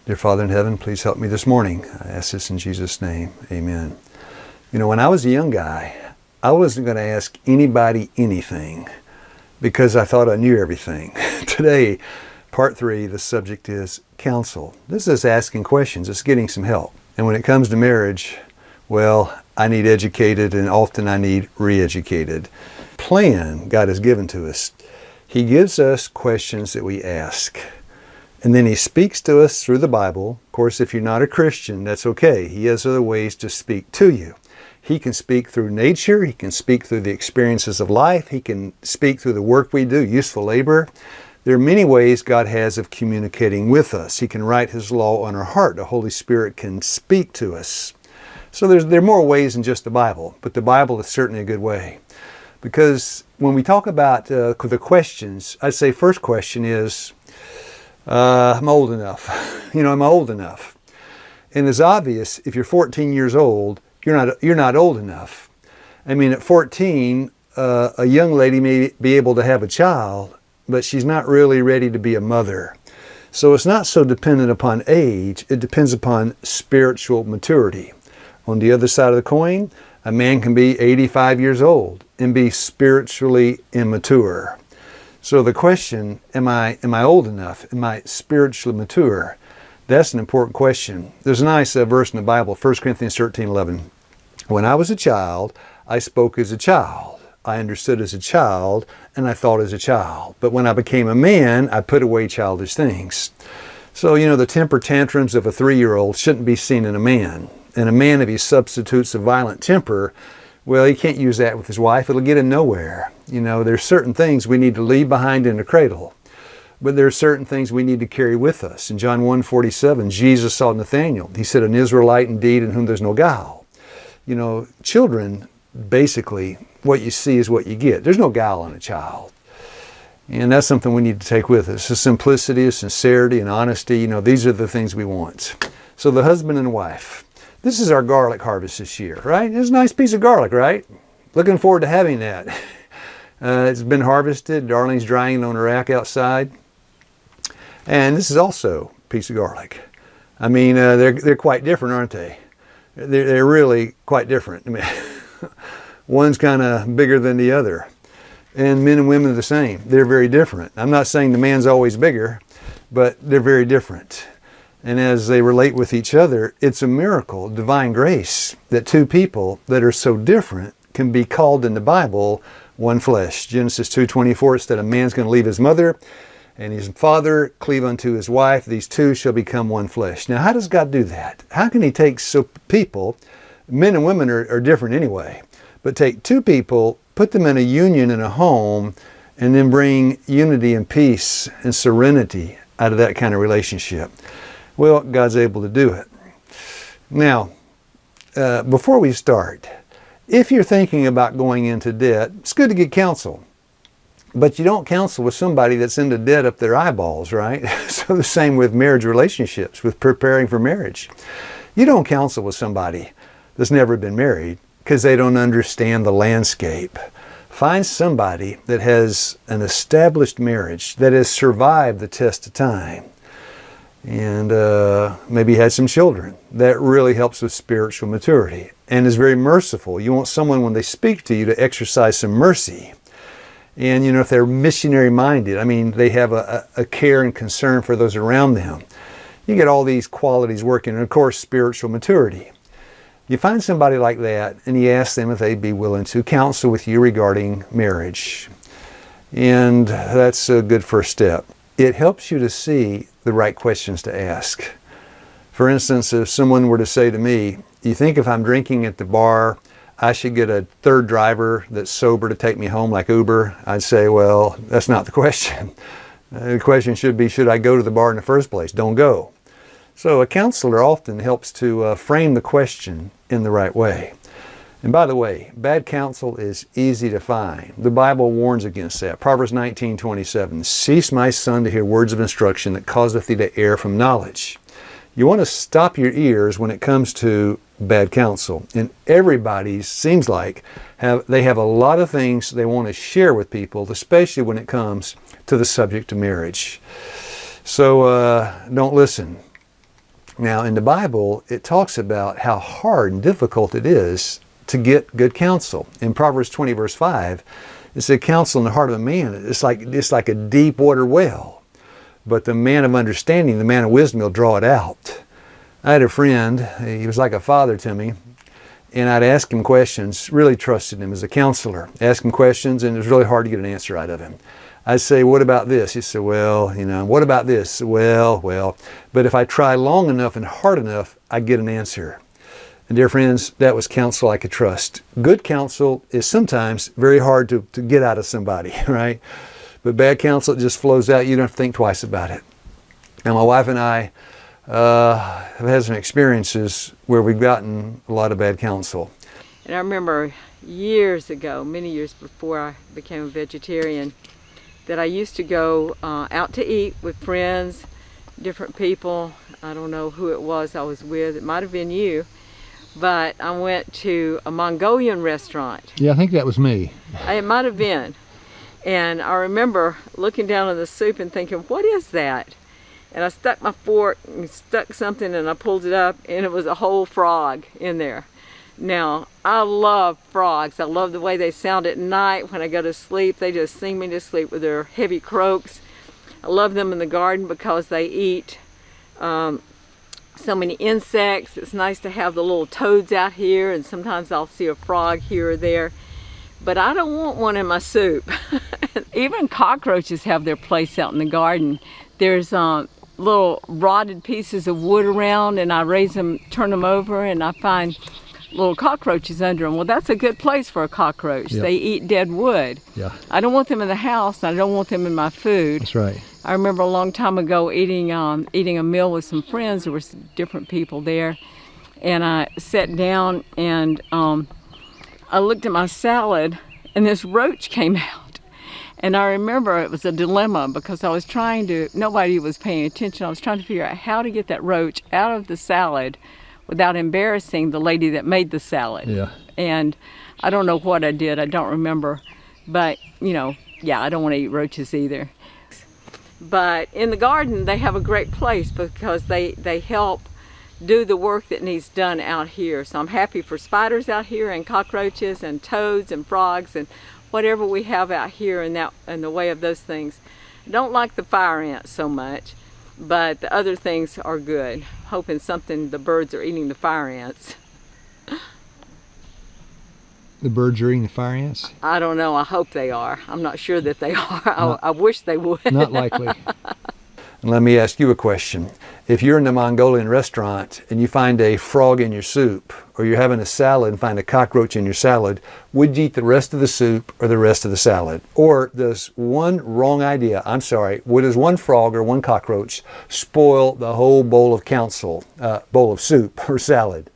Dear Father in heaven, please help me this morning. I ask this in Jesus' name. Amen. You know, when I was a young guy, I wasn't going to ask anybody anything because I thought I knew everything. Today, part 3, the subject is counsel. This is asking questions. It's getting some help. And when it comes to marriage, well, I need educated and often I need re-educated. Plan God has given to us. He gives us questions that we ask. And then He speaks to us through the Bible. Of course, if you're not a Christian, that's okay. He has other ways to speak to you. He can speak through nature. He can speak through the experiences of life. He can speak through the work we do, useful labor. There are many ways God has of communicating with us. He can write His law on our heart. The Holy Spirit can speak to us. So there are more ways than just the Bible, but the Bible is certainly a good way. Because when we talk about the questions, I'd say first question is, I'm old enough. Am I old enough? And it's obvious if you're 14 years old, you're not old enough. I mean, at 14, a young lady may be able to have a child, but she's not really ready to be a mother. So it's not so dependent upon age, it depends upon spiritual maturity. On the other side of the coin, a man can be 85 years old and be spiritually immature. So the question, am I old enough? Am I spiritually mature? That's an important question. There's a nice verse in the Bible, 1 Corinthians 13:11. When I was a child, I spoke as a child. I understood as a child, and I thought as a child. But when I became a man, I put away childish things. So, the temper tantrums of a 3-year-old shouldn't be seen in a man. And a man, if he substitutes a violent temper, well, he can't use that with his wife. It'll get him nowhere. There's certain things we need to leave behind in the cradle. But there are certain things we need to carry with us. In John 1:47, Jesus saw Nathanael. He said, an Israelite indeed in whom there's no guile. Children, basically, what you see is what you get. There's no guile in a child. And that's something we need to take with us. The simplicity, sincerity, and honesty, these are the things we want. So the husband and wife. This is our garlic harvest this year, right? It's a nice piece of garlic, right? Looking forward to having that. It's been harvested. Darlene's drying it on a rack outside. And this is also a piece of garlic. I mean, they're quite different, aren't they? They're really quite different. I mean, one's kind of bigger than the other. And men and women are the same. They're very different. I'm not saying the man's always bigger, but they're very different. And as they relate with each other, it's a miracle, divine grace, that two people that are so different can be called in the Bible one flesh. Genesis 2:24, it said a man's going to leave his mother and his father cleave unto his wife. These two shall become one flesh. Now, how does God do that? How can He take people, men and women are different anyway, but take two people, put them in a union in a home, and then bring unity and peace and serenity out of that kind of relationship? Well, God's able to do it. Now, before we start, if you're thinking about going into debt, it's good to get counsel. But you don't counsel with somebody that's into debt up their eyeballs, right? So the same with marriage relationships, with preparing for marriage. You don't counsel with somebody that's never been married because they don't understand the landscape. Find somebody that has an established marriage, that has survived the test of time, and maybe had some children. That really helps with spiritual maturity and is very merciful. You want someone, when they speak to you, to exercise some mercy. And if they're missionary minded, I mean, they have a care and concern for those around them. You get all these qualities working, and of course, spiritual maturity. You find somebody like that, and you ask them if they'd be willing to counsel with you regarding marriage. And that's a good first step. It helps you to see the right questions to ask. For instance, if someone were to say to me, you think if I'm drinking at the bar, I should get a third driver that's sober to take me home like Uber? I'd say, well, that's not the question. The question should be, should I go to the bar in the first place? Don't go. So a counselor often helps to frame the question in the right way. And by the way, bad counsel is easy to find. The Bible warns against that. Proverbs 19:27, cease, my son, to hear words of instruction that causeth thee to err from knowledge. You want to stop your ears when it comes to bad counsel. And everybody seems like they have a lot of things they want to share with people, especially when it comes to the subject of marriage. So don't listen. Now, in the Bible, it talks about how hard and difficult it is to get good counsel. In Proverbs 20, verse 5, it said, counsel in the heart of a man, it's like a deep water well. But the man of understanding, the man of wisdom, will draw it out. I had a friend, he was like a father to me, and I'd ask him questions, really trusted him as a counselor. Ask him questions, and it was really hard to get an answer out of him. I'd say, what about this? He said, well, what about this? Well. But if I try long enough and hard enough, I get an answer. And dear friends, that was counsel I could trust. Good counsel is sometimes very hard to get out of somebody, right? But bad counsel, it just flows out. You don't have to think twice about it. And my wife and I have had some experiences where we've gotten a lot of bad counsel. And I remember years ago, many years before I became a vegetarian, that I used to go out to eat with friends, different people. I don't know who it was I was with. It might have been you. But I went to a Mongolian restaurant. Yeah, I think that was me. It might have been. And I remember looking down on the soup and thinking, what is that? And I stuck my fork and stuck something and I pulled it up and it was a whole frog in there. Now, I love frogs. I love the way they sound at night when I go to sleep. They just sing me to sleep with their heavy croaks. I love them in the garden because they eat so many insects. It's nice to have the little toads out here, and sometimes I'll see a frog here or there. But I don't want one in my soup. Even cockroaches have their place out in the garden. There's little rotted pieces of wood around, and I raise them, turn them over, and I find little cockroaches under them. Well, that's a good place for a cockroach. Yep. They eat dead wood. Yeah. I don't want them in the house, and I don't want them in my food. That's right. I remember a long time ago eating a meal with some friends. There were some different people there, and I sat down and I looked at my salad, and this roach came out. And I remember it was a dilemma because I was nobody was paying attention. I was trying to figure out how to get that roach out of the salad without embarrassing the lady that made the salad. Yeah. And I don't know what I did. I don't remember. But, I don't want to eat roaches either. But in the garden, they have a great place because they help do the work that needs done out here. So I'm happy for spiders out here and cockroaches and toads and frogs and whatever we have out here in the way of those things. I don't like the fire ants so much, but the other things are good. Hoping the birds are eating the fire ants. The birds are eating the fire ants? I don't know. I hope they are. I'm not sure that they are. I wish they would. Not likely. And let me ask you a question. If you're in a Mongolian restaurant and you find a frog in your soup, or you're having a salad and find a cockroach in your salad, would you eat the rest of the soup or the rest of the salad? Or does one frog or one cockroach spoil the whole bowl of soup or salad?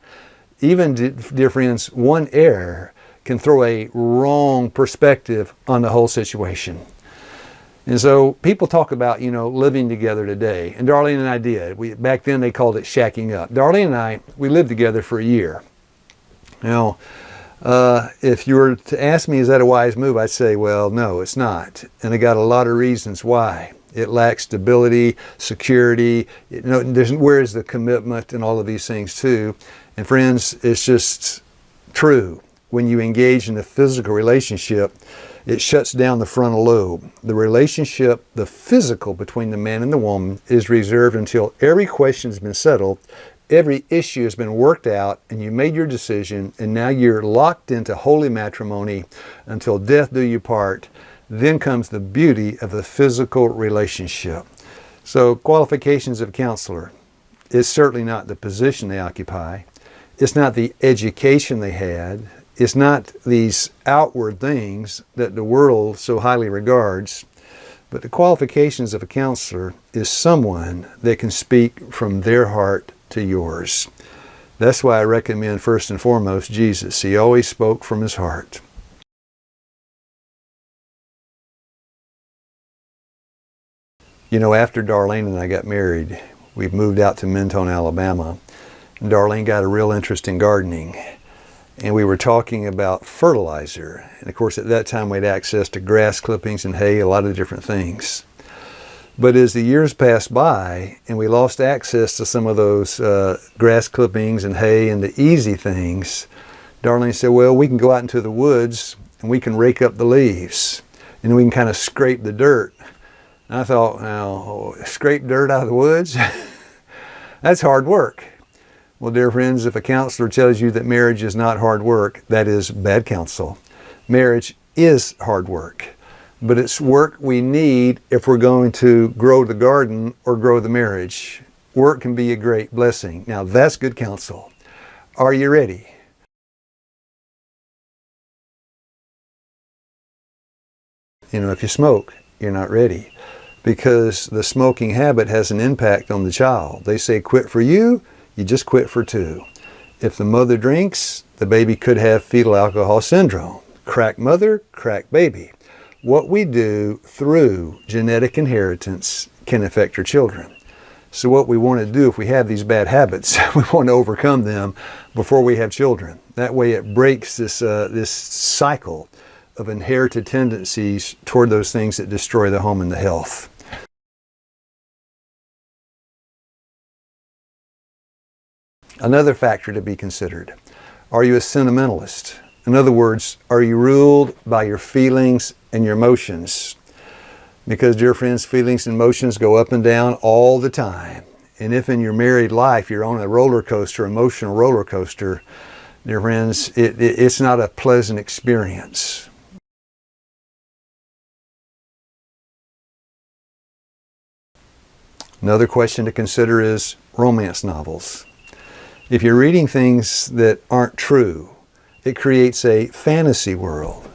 Even, dear friends, one error can throw a wrong perspective on the whole situation. And so people talk about, living together today. And Darlene and I did. Back then they called it shacking up. Darlene and I, we lived together for a year. Now, if you were to ask me, is that a wise move? I'd say, well, no, it's not. And I got a lot of reasons why. It lacks stability, security. Where is the commitment and all of these things too? And friends, it's just true. When you engage in a physical relationship, it shuts down the frontal lobe. The relationship, the physical between the man and the woman, is reserved until every question has been settled, every issue has been worked out, and you made your decision, and now you're locked into holy matrimony until death do you part. Then comes the beauty of the physical relationship. So, qualifications of counselor. It's certainly not the position they occupy. It's not the education they had. It's not these outward things that the world so highly regards, but the qualifications of a counselor is someone that can speak from their heart to yours. That's why I recommend first and foremost Jesus. He always spoke from his heart. After Darlene and I got married, we moved out to Mentone, Alabama. And Darlene got a real interest in gardening. And we were talking about fertilizer. And of course, at that time, we had access to grass clippings and hay, a lot of different things. But as the years passed by and we lost access to some of those grass clippings and hay and the easy things, Darlene said, well, we can go out into the woods and we can rake up the leaves and we can kind of scrape the dirt. And I thought, now, scrape dirt out of the woods? That's hard work. Well, dear friends, if a counselor tells you that marriage is not hard work, that is bad counsel. Marriage is hard work, but it's work we need if we're going to grow the garden or grow the marriage. Work can be a great blessing. Now, that's good counsel. Are you ready? You know, if you smoke, you're not ready, because the smoking habit has an impact on the child. They say quit for you, you just quit for two. If the mother drinks, the baby could have fetal alcohol syndrome. Crack mother, crack baby. What we do through genetic inheritance can affect our children. So what we want to do if we have these bad habits, we want to overcome them before we have children. That way it breaks this cycle of inherited tendencies toward those things that destroy the home and the health. Another factor to be considered. Are you a sentimentalist? In other words, are you ruled by your feelings and your emotions? Because, dear friends, feelings and emotions go up and down all the time. And if in your married life you're on a roller coaster, emotional roller coaster, dear friends, it's not a pleasant experience. Another question to consider is romance novels. If you're reading things that aren't true, it creates a fantasy world,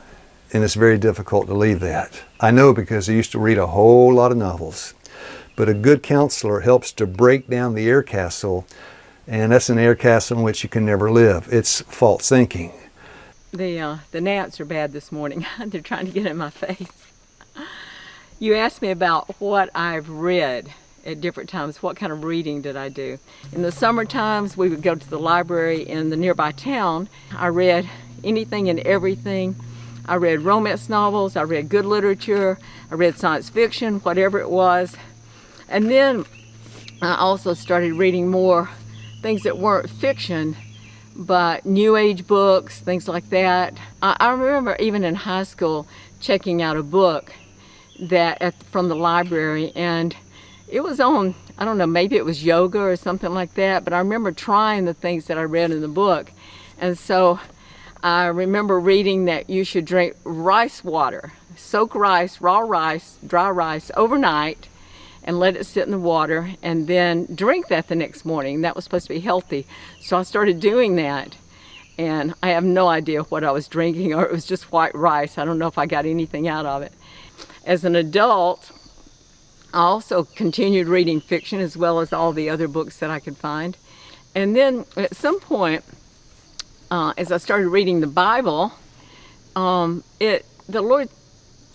and it's very difficult to leave that. I know, because I used to read a whole lot of novels. But a good counselor helps to break down the air castle, and that's an air castle in which you can never live. It's false thinking. The gnats are bad this morning. They're trying to get in my face. You asked me about what I've read at different times. What kind of reading did I do? In the summer times, we would go to the library in the nearby town. I read anything and everything. I read romance novels, I read good literature, I read science fiction, whatever it was. And then I also started reading more things that weren't fiction, but New Age books, things like that. I remember even in high school checking out a book from the library, and it was on, I don't know, maybe it was yoga or something like that, but I remember trying the things that I read in the book. And so I remember reading that you should drink rice water, soak rice, raw rice, dry rice overnight, and let it sit in the water, and then drink that the next morning. That was supposed to be healthy. So I started doing that, and I have no idea what I was drinking, or it was just white rice. I don't know if I got anything out of it. As an adult, I also continued reading fiction as well as all the other books that I could find. And then at some point, as I started reading the Bible, the Lord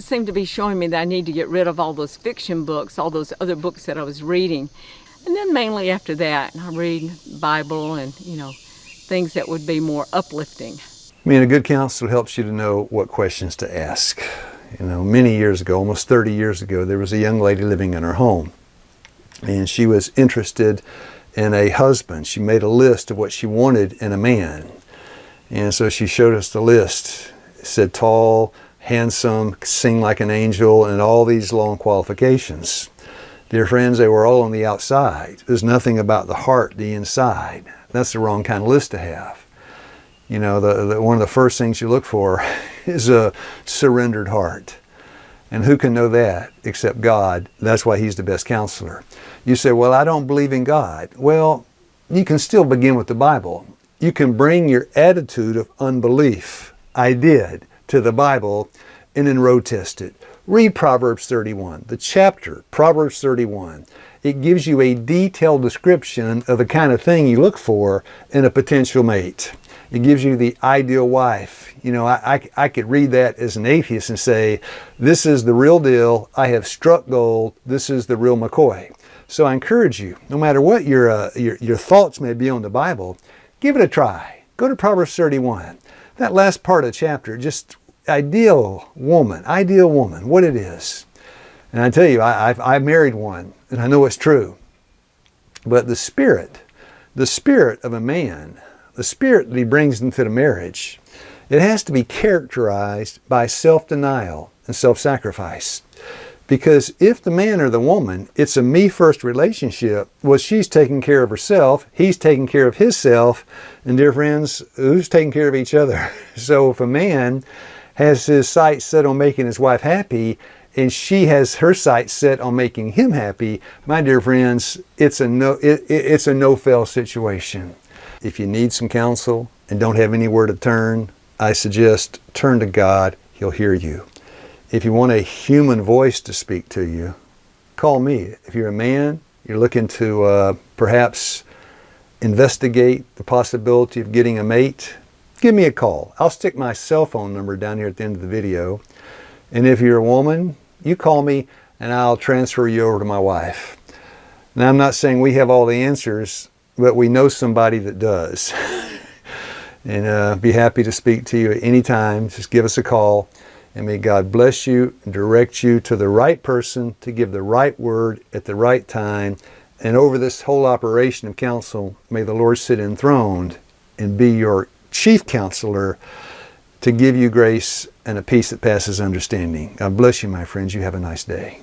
seemed to be showing me that I need to get rid of all those fiction books, all those other books that I was reading. And then mainly after that, I read Bible and, things that would be more uplifting. I mean, a good counselor helps you to know what questions to ask. Many years ago, almost 30 years ago, there was a young lady living in her home, and she was interested in a husband. She made a list of what she wanted in a man. And so she showed us the list. It said tall, handsome, sing like an angel, and all these long qualifications. Dear friends, they were all on the outside. There's nothing about the heart, the inside. That's the wrong kind of list to have. One of the first things you look for is a surrendered heart. And who can know that except God? That's why He's the best counselor. You say, well, I don't believe in God. Well, you can still begin with the Bible. You can bring your attitude of unbelief, I did, to the Bible and then road test it. Read Proverbs 31, the chapter, Proverbs 31. It gives you a detailed description of the kind of thing you look for in a potential mate. It gives you the ideal wife. I could read that as an atheist and say, this is the real deal. I have struck gold. This is the real McCoy. So I encourage you, no matter what your thoughts may be on the Bible, give it a try. Go to Proverbs 31. That last part of the chapter, just ideal woman, what it is. And I tell you, I married one, and I know it's true. But the spirit of a man, the spirit that he brings into the marriage, it has to be characterized by self-denial and self-sacrifice. Because if the man or the woman, it's a me-first relationship, well, she's taking care of herself, he's taking care of himself, and dear friends, who's taking care of each other? So if a man has his sights set on making his wife happy, and she has her sights set on making him happy, my dear friends, it's a no-fail situation. If you need some counsel and don't have anywhere to turn, I suggest turn to God. He'll hear you. If you want a human voice to speak to you, call me. If you're a man, you're looking to perhaps investigate the possibility of getting a mate, give me a call. I'll stick my cell phone number down here at the end of the video. And if you're a woman, you call me and I'll transfer you over to my wife. Now, I'm not saying we have all the answers, but we know somebody that does. And be happy to speak to you at any time. Just give us a call. And may God bless you and direct you to the right person to give the right word at the right time. And over this whole operation of counsel, may the Lord sit enthroned and be your chief counselor to give you grace and a peace that passes understanding. God bless you, my friends. You have a nice day.